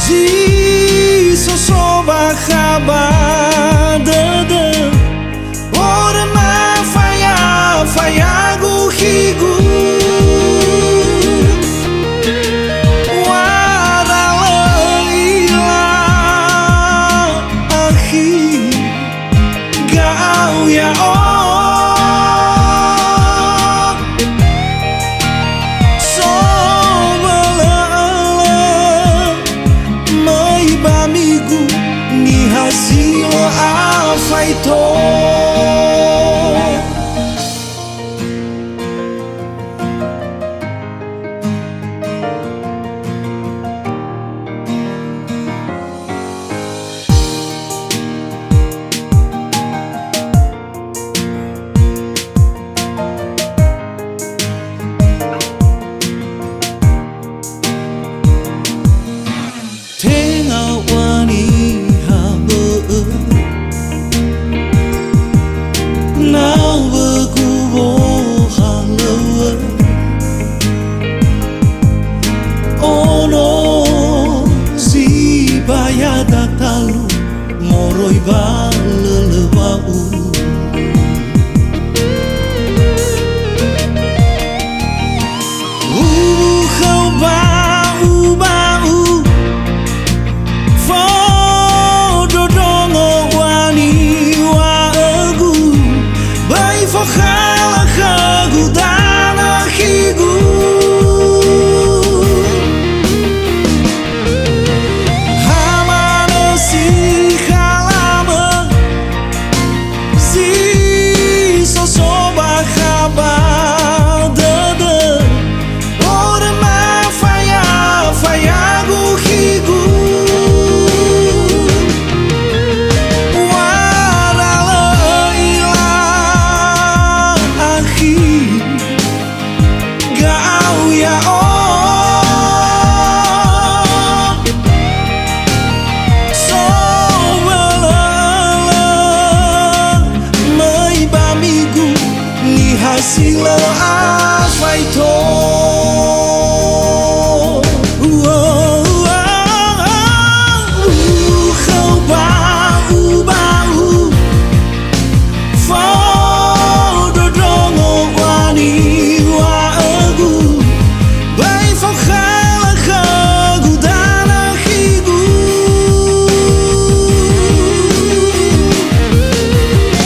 Si sosoba khaba dòdò ora ma faya-fayagu khigu ò'ila akhi ga'au ya-o Niha silo Ahatò. Tenga Niha bò'ò Nawògu wohalòwò ONO ZIBAYADA TALU Moroi lòlòwa'u Wuwu khòu mba'u-ba'u Fondrondrongo niwa'ògu fokhòlò khògu dan angiwa hamano si halama si sosoba khaba dòdò ora ma faya-fayagu khigu Niha silo Ahatò. Khòu mba'u-ba'u Fondrondrongo niwa'ògu fokhòlò khògu dan angiwa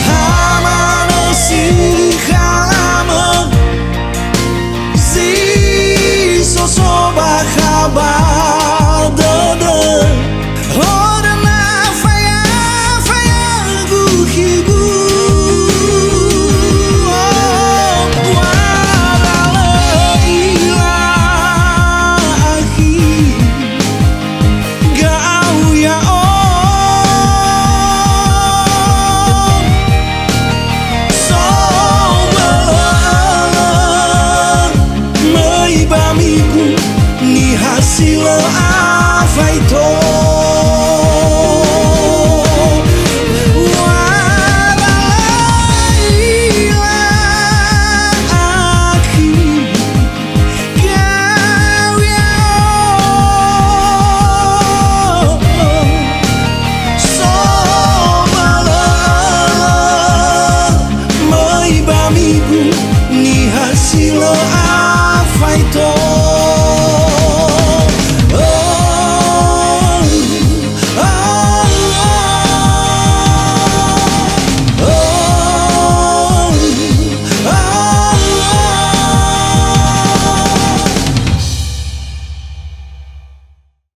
hamano si sosoba khaba dòdò ora ma faya-fayagu khigu ò'ila akhi ga'au ya-o Sowòlò-òlò Niha silo Ahatò.